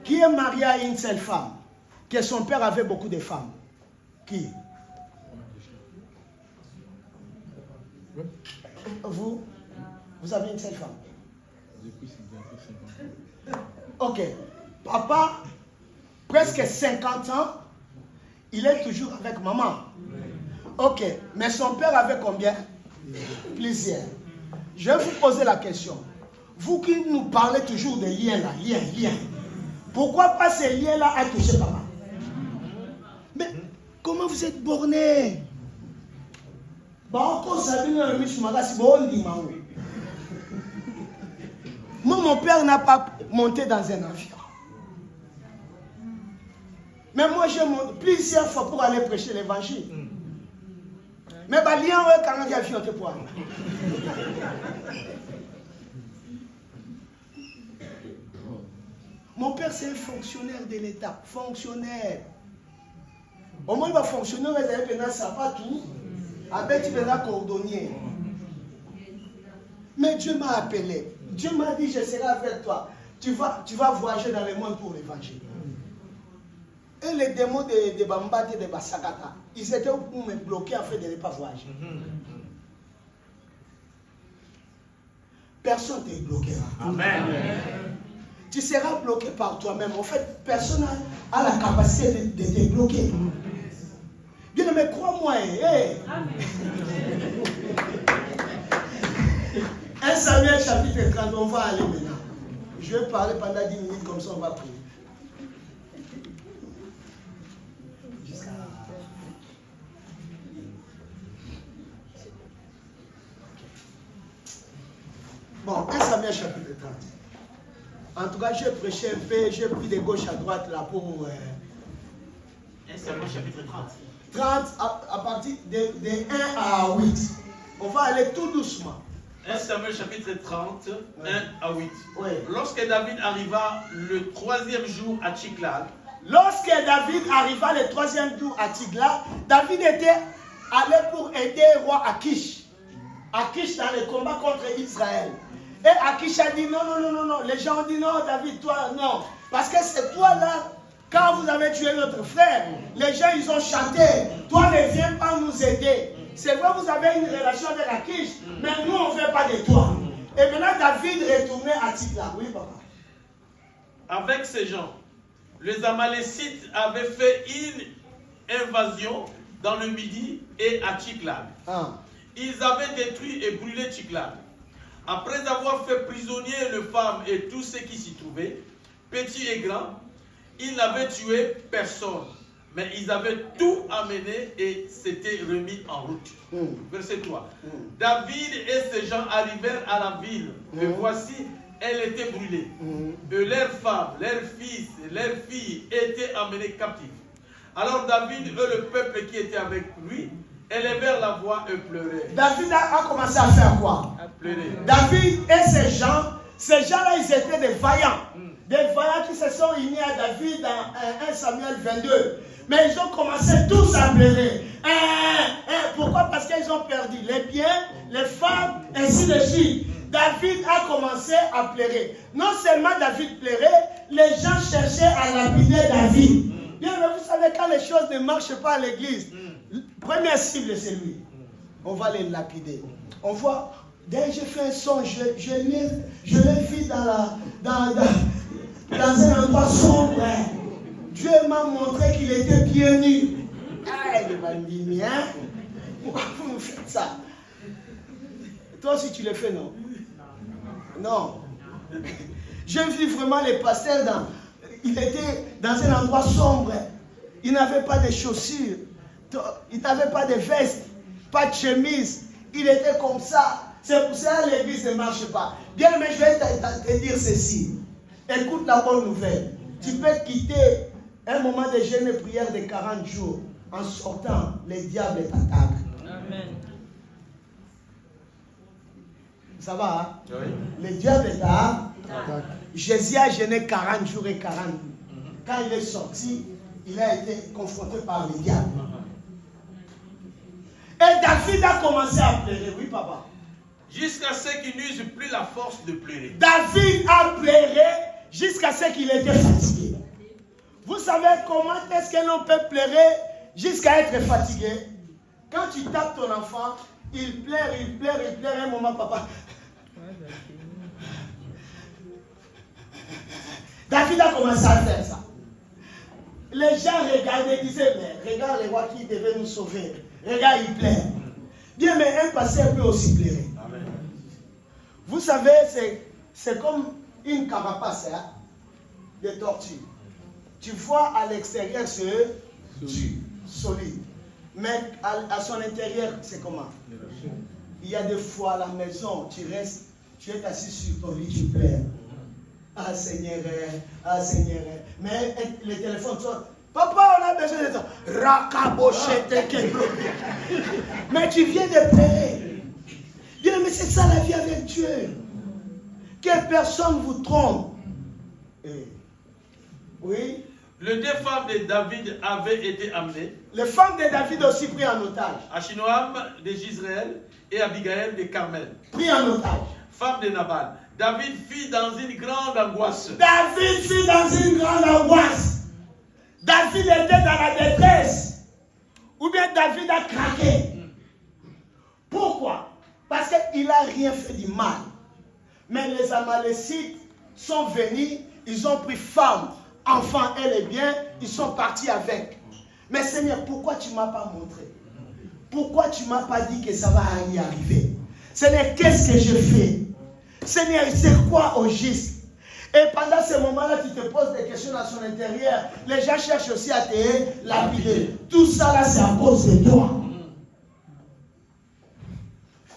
Qui est marié à une seule femme, que son père avait beaucoup de femmes. Qui? Vous avez une seule femme? Ok. Papa presque 50 ans, il est toujours avec maman. Ok, mais son père avait combien? Plusieurs. Je vais vous poser la question. Vous qui nous parlez toujours des liens là, liens. Pourquoi pas ces liens-là à toucher papa? Mais comment vous êtes borné? Moi, mon père n'a pas monté dans un avion. Mais moi, j'ai monté plusieurs fois pour aller prêcher l'évangile. Mais il y a un avion pour aller. Mon père, c'est un fonctionnaire de l'État. Fonctionnaire. Au moins, il va fonctionner, il va faire tout. Avec tu verras cordonnier. Mais Dieu m'a appelé. Dieu m'a dit, je serai avec toi. Tu vas voyager dans le monde pour l'évangile. Et les démons de Bambate et de Basakata, ils étaient pour me bloquer afin de ne pas voyager. Personne ne te bloquera. Amen. Tu seras bloqué par toi-même. En fait, personne n'a la capacité de te bloquer. Bien, mais crois-moi. 1 Samuel chapitre 30, on va aller maintenant. Je vais parler pendant 10 minutes, comme ça on va prier. Bon, 1 Samuel chapitre 30. En tout cas, j'ai prêché un peu, j'ai pris de gauche à droite là pour... 1 Samuel chapitre 30. 30 à partir de 1 à 8. On va aller tout doucement. 1 Samuel chapitre 30, 1 à 8. Oui. Lorsque David arriva le 3e jour à Tsiklag, David était allé pour aider le roi Akish. Akish dans le combat contre Israël. Et Akish a dit non. Les gens ont dit non, David, toi, non. Parce que c'est toi là, quand vous avez tué notre frère, les gens ils ont chanté, toi ne viens pas nous aider. C'est vrai, vous avez une relation avec Akish, mais nous on ne veut pas de toi. Et maintenant David retournait à Tsiklag. Oui, papa. Avec ces gens, les Amalécites avaient fait une invasion dans le Midi et à Tsiklag. Ils avaient détruit et brûlé Tsiklag. Après avoir fait prisonnier les femmes et tous ceux qui s'y trouvaient, petits et grands, ils n'avaient tué personne. Mais ils avaient tout amené et s'étaient remis en route. Verset 3. David et ses gens arrivèrent à la ville. Et voici, elle était brûlée. Et leurs femmes, leurs fils, leurs filles étaient amenés captifs. Alors David et le peuple qui était avec lui élevèrent la voix et pleuraient. David a commencé à faire quoi? À pleurer. David et ces gens-là, ils étaient des vaillants. Des vaillants qui se sont unis à David dans 1 Samuel 22. Mais ils ont commencé tous à pleurer. Pourquoi? Parce qu'ils ont perdu les biens, les femmes, ainsi de suite. David a commencé à pleurer. Non seulement David pleurait, les gens cherchaient à lapider David. Bien, mais vous savez, quand les choses ne marchent pas à l'église, première cible, c'est lui. On va les lapider. On voit, dès que j'ai fait un son, je l'ai vu dans un endroit sombre. Dieu m'a montré qu'il était bien nu. Il m'a dit, pourquoi vous me faites ça? Toi aussi tu le fais, non? Non. J'ai vu vraiment les pasteurs il était dans un endroit sombre. Il n'avait pas de chaussures. Il n'avait pas de veste, pas de chemise. Il était comme ça. C'est pour ça que l'église ne marche pas. Bien, mais je vais te dire ceci. Écoute la bonne nouvelle. Tu peux quitter un moment de jeûne et prière de 40 jours. En sortant, les diables t'attaquent. Amen. Ça va, hein? Oui. Les diables t'attaquent. Jésus a jeûné 40 jours et 40 nuits. Quand il est sorti, il a été confronté par les diables. Et David a commencé à pleurer. Oui, papa. Jusqu'à ce qu'il n'use plus la force de pleurer. David a pleuré jusqu'à ce qu'il était fatigué. Vous savez comment est-ce que l'on peut pleurer jusqu'à être fatigué? Quand tu tapes ton enfant, il pleure un moment, papa. David a commencé à faire ça. les gens regardaient, disaient, mais regarde le roi qui devait nous sauver. Regarde, il plaît. Bien, mais un pasteur peut aussi plaire. Amen. Vous savez, c'est comme une carapace de tortue. Tu vois à l'extérieur, c'est solide. Mais à son intérieur, c'est comment? Il y a des fois à la maison, tu restes, tu es assis sur ton lit, tu pleures. Ah Seigneur, mais le téléphone sonne. Papa, on a besoin de ça. Rakabochete. Mais tu viens de pleurer. Bien, mais c'est ça la vie avec Dieu. Que personne vous trompe. Oui. Les deux femmes de David avaient été amenées. Les femmes de David aussi pris en otage. Achinoam de Gisraël et Abigail de Carmel. Pris en otage. Femme de Nabal. David fut dans une grande angoisse. David fut dans une grande angoisse. David était dans la détresse. Ou bien David a craqué. Pourquoi? Parce qu'il n'a rien fait du mal. Mais les Amalécites sont venus, ils ont pris femme, enfant et les biens, ils sont partis avec. Mais Seigneur, pourquoi tu ne m'as pas montré? Pourquoi tu ne m'as pas dit que ça va y arriver? Seigneur, qu'est-ce que je fais? Seigneur, c'est quoi au juste? Et pendant ce moment-là, tu te poses des questions dans son intérieur. Les gens cherchent aussi à te lapider. Tout ça là, c'est à cause de toi.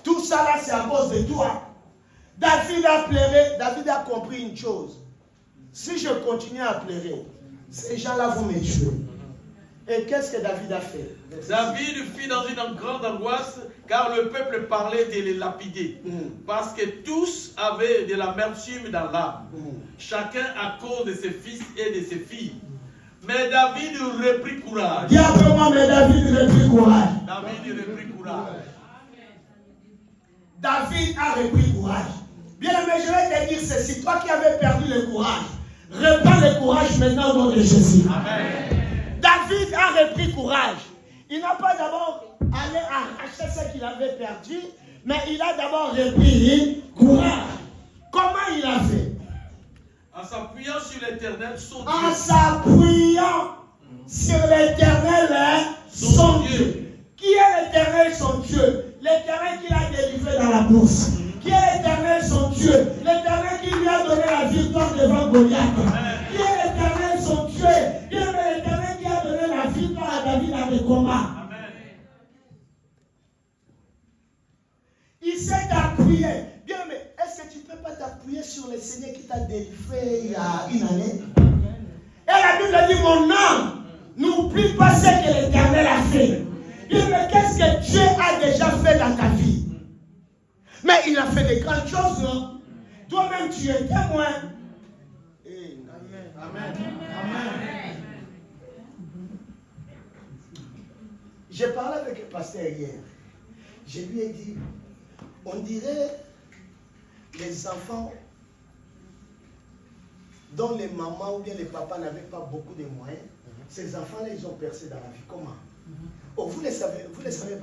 Tout ça là, c'est à cause de toi. David a pleuré, David a compris une chose. Si je continue à pleurer, ces gens-là vont me tuer. Et qu'est-ce que David a fait? David fut dans une grande angoisse car le peuple parlait de les lapider. Parce que tous avaient de l'amertume dans l'âme. Chacun à cause de ses fils et de ses filles. Mais David reprit courage. Dis après moi, mais David reprit courage. David reprit courage. David a repris courage. Bien aimé, je vais te dire ceci. Toi qui avais perdu le courage, reprends le courage maintenant au nom de Jésus. Amen. David a repris courage. Il n'a pas d'abord allé arracher ce qu'il avait perdu, mais il a d'abord repris courage. Comment il a fait? En s'appuyant sur l'Éternel, son Dieu. En s'appuyant sur l'Éternel, son Dieu. Qui est l'Éternel, son Dieu? L'Éternel qui l'a délivré dans la bourse. Qui est l'Éternel, son Dieu? L'Éternel qui lui a donné la victoire devant Goliath. Qui est l'Éternel, son Dieu? Qui est l'Éternel qui a donné la victoire à David dans le combat? Il s'est appuyé. Bien, mais est-ce que tu ne peux pas t'appuyer sur le Seigneur qui t'a délivré il y a une année? Et la Bible dit, mon âme, n'oublie pas ce que l'Éternel a fait. Bien, mais qu'est-ce que Dieu a déjà fait dans ta vie? Mais il a fait de grandes choses, non? Toi-même, tu es témoin. Amen. Amen. Amen. J'ai parlé avec le pasteur hier. Je lui ai dit, on dirait les enfants dont les mamans ou bien les papas n'avaient pas beaucoup de moyens. Ces enfants-là, ils ont percé dans la vie. Comment? Oh, vous ne les savez pas. Vous savez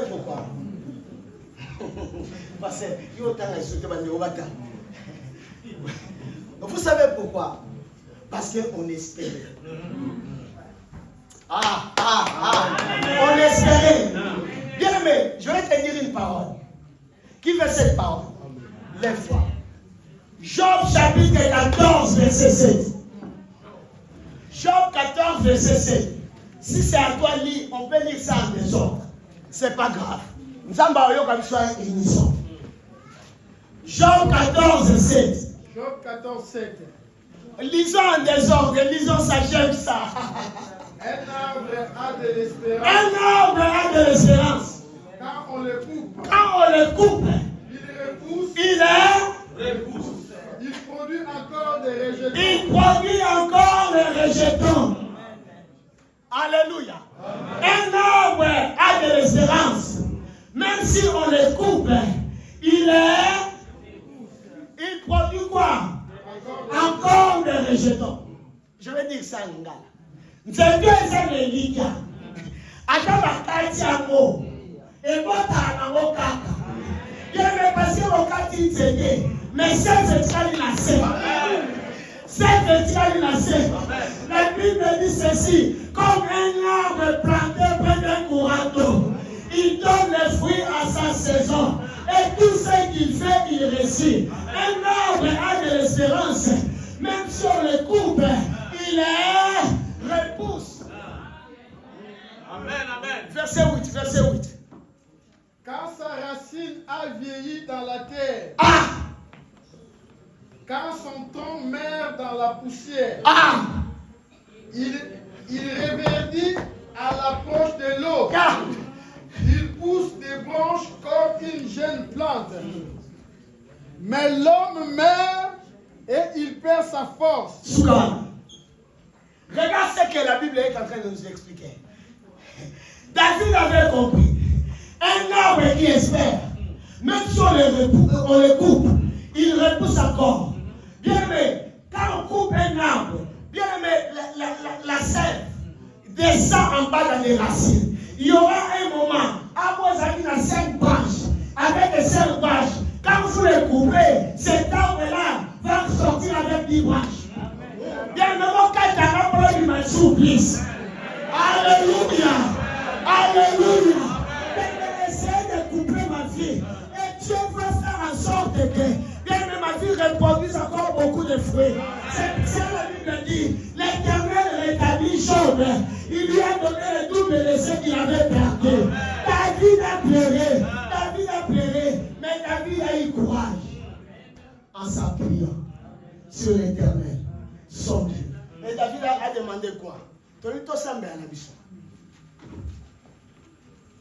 pourquoi? Vous savez pourquoi? Parce qu'on espérait. On espérait. Bien aimé, je vais te dire une parole. Qui veut cette parole? Lève-toi. Job chapitre 14, verset 7. Job 14, verset 7. Si c'est à toi de lire, on peut lire ça en désordre. C'est pas grave. Job 14, 7. Job 14, 7. Lisons en désordre, lisons ça, j'aime ça. Un arbre a de l'espérance. Un arbre a de l'espérance. Quand on le coupe, il repousse. Il produit encore des rejetons. Il produit encore des rejetons. Alléluia. Un arbre a de l'espérance. Même si on le coupe, il produit quoi? Encore des rejetons. Je vais dire ça en Ngala. Nzembe eza Eliya. Ata bakati yango. Ebota nango kaka. Bien aimé, parce que au cas où tu es mais c'est vertical inacé. C'est vertical inacé. La Bible dit ceci, comme un arbre planté près d'un courant d'eau, il donne les fruits à sa saison. Et tout ce qu'il fait, il réussit. Un arbre a de l'espérance. Même si on le coupe, il repousse. Amen, amen. Verset 8, verset 8. Quand sa racine a vieilli dans la terre, Ah! quand son tronc meurt dans la poussière, Ah! il reverdit à l'approche de l'eau. Ah! Il pousse des branches comme une jeune plante. Mais l'homme meurt et il perd sa force. Souka. Regarde ce que la Bible est en train de nous expliquer. David avait compris. Un arbre qui espère, même si on le coupe, il repousse encore. Bien aimé, quand on coupe un arbre, bien aimé, la sève descend en bas dans les racines. Il y aura un moment, à vos amis, dans 5 branches, avec les 5 branches, quand vous les coupez, cet arbre-là va sortir avec 10 branches. Bien aimé, mon cas, t'as un problème, il m'a souplisse. Alléluia! Alléluia! Essayez de couper ma vie. Et Dieu va faire en sorte que, bien aimé, ma vie reproduise encore beaucoup de fruits. C'est ça la Bible dit. L'Éternel rétablit Job. Il lui a donné le double de ce qu'il avait perdu. David a pleuré, mais David a eu courage en s'appuyant sur l'Éternel, son Dieu. Et David a demandé quoi? Tonito Sambe à la mission.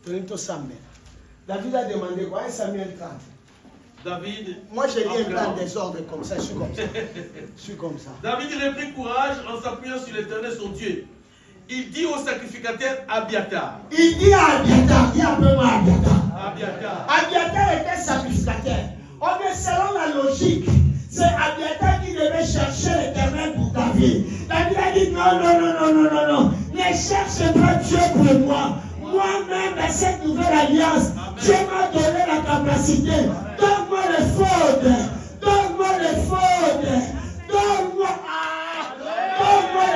Tonito Sambe. David a demandé quoi? 1 Samuel 30. David. Moi, j'ai dit un plan désordre comme ça, je suis comme ça. Je suis comme ça. David reprit courage en s'appuyant sur l'Éternel son Dieu. Il dit au sacrificateur Abiatar. Il dit à Abiatar, dis appelle-moi Abiatar. Abiatar. Abiatar était sacrificateur. On est selon la logique. C'est Abiatar qui devait chercher l'Éternel pour David. David a dit non. Ne cherche pas Dieu pour moi. Moi-même, dans cette nouvelle alliance, Dieu m'a donné la capacité. Donne-moi les fautes. Donne-moi les fautes. Donne-moi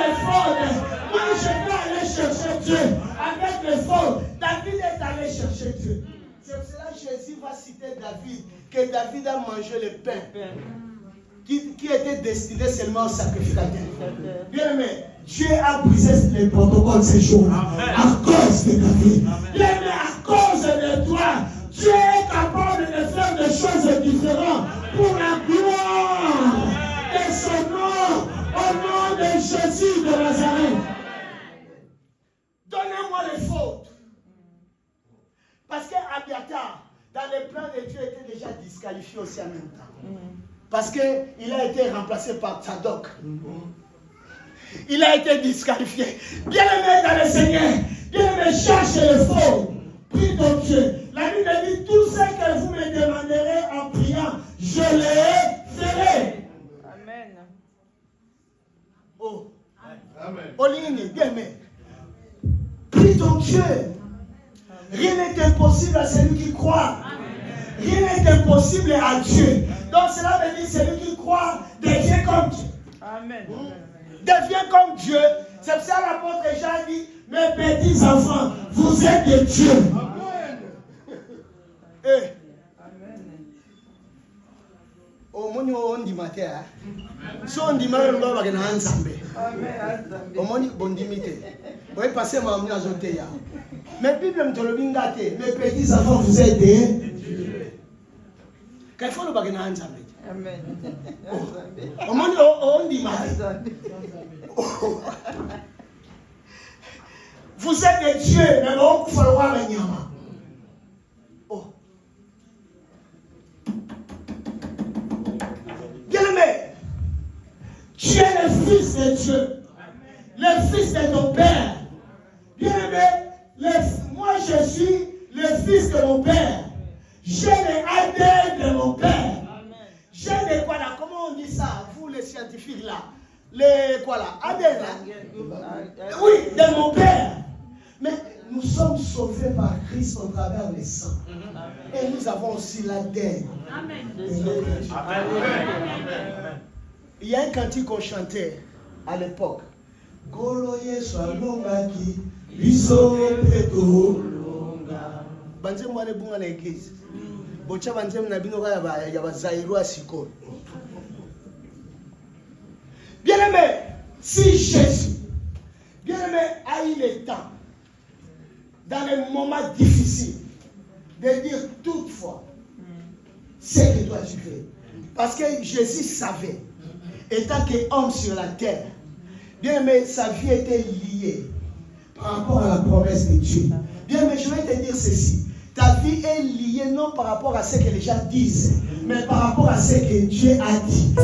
les fautes. Moi, je vais aller chercher Dieu avec les fautes. David est allé chercher Dieu. C'est pour cela que Jésus va citer David, que David a mangé le pain qui était destiné seulement au sacrificateur. Bien aimé, Dieu a brisé les protocoles ces jours-là à cause de David. Bien aimé, à cause de toi, Dieu est capable de faire des choses différentes pour la gloire de son nom, au nom de Jésus de Nazareth. Donnez-moi les fautes. Parce qu'Abiatar, dans les plans de Dieu, était déjà disqualifié aussi en même temps. Parce qu'il a été remplacé par Tzadok. Il a été disqualifié. Bien aimé dans le Seigneur, bien aimé, cherche les fautes. Prie ton Dieu. La Bible dit tout ce que vous me demanderez en priant, je les ferai. Amen. Oh. Amen. Oligny, bien aimé. Prie ton Dieu. Rien n'est impossible à celui qui croit. Rien n'est impossible à Dieu. Donc cela veut dire celui qui croit devient comme Dieu. Amen. Devient comme Dieu. C'est pour ça que l'apôtre Jean dit, mes petits enfants, vous êtes de Dieu. Amen. Au moins on dit matin. Si on dit mal, on va avoir un ensemble. Au moins on dit mité. Vous voyez passer ma main à zoter. Mais Bible me dit mes petits enfants, vous êtes de Dieu. Qu'il faut le bagage ensemble. Amen. Au moins on dit mal. Vous êtes des dieux, mais on peut voir le nyama. Oh. Bien aimé, tu es le fils de Dieu, le fils de ton père. Bien aimé, moi je suis le fils de mon père. J'ai les ADN de mon père. J'ai les quoi là, comment on dit ça, vous les scientifiques là? Les quoi là, ADN là? Oui, de mon père. Mais nous sommes sauvés par Christ au travers des sang. Et nous avons aussi l'ADN. Amen. Il y a un cantique qu'on chantait à l'époque. Goloye swalongaki, biso peto longa. Banze mwane bunga na église. Bocha banze mna bino ya ba Zaïro asiko. Bien-aimé, si Jésus, bien-aimé, a eu le temps, dans les moments difficiles, de dire toutefois ce que toi tu fais. Parce que Jésus savait, étant qu'homme sur la terre, bien-aimé, sa vie était liée par rapport à la promesse de Dieu. Bien-aimé, je vais te dire ceci. Ta vie est liée non par rapport à ce que les gens disent, mais par rapport à ce que Dieu a dit.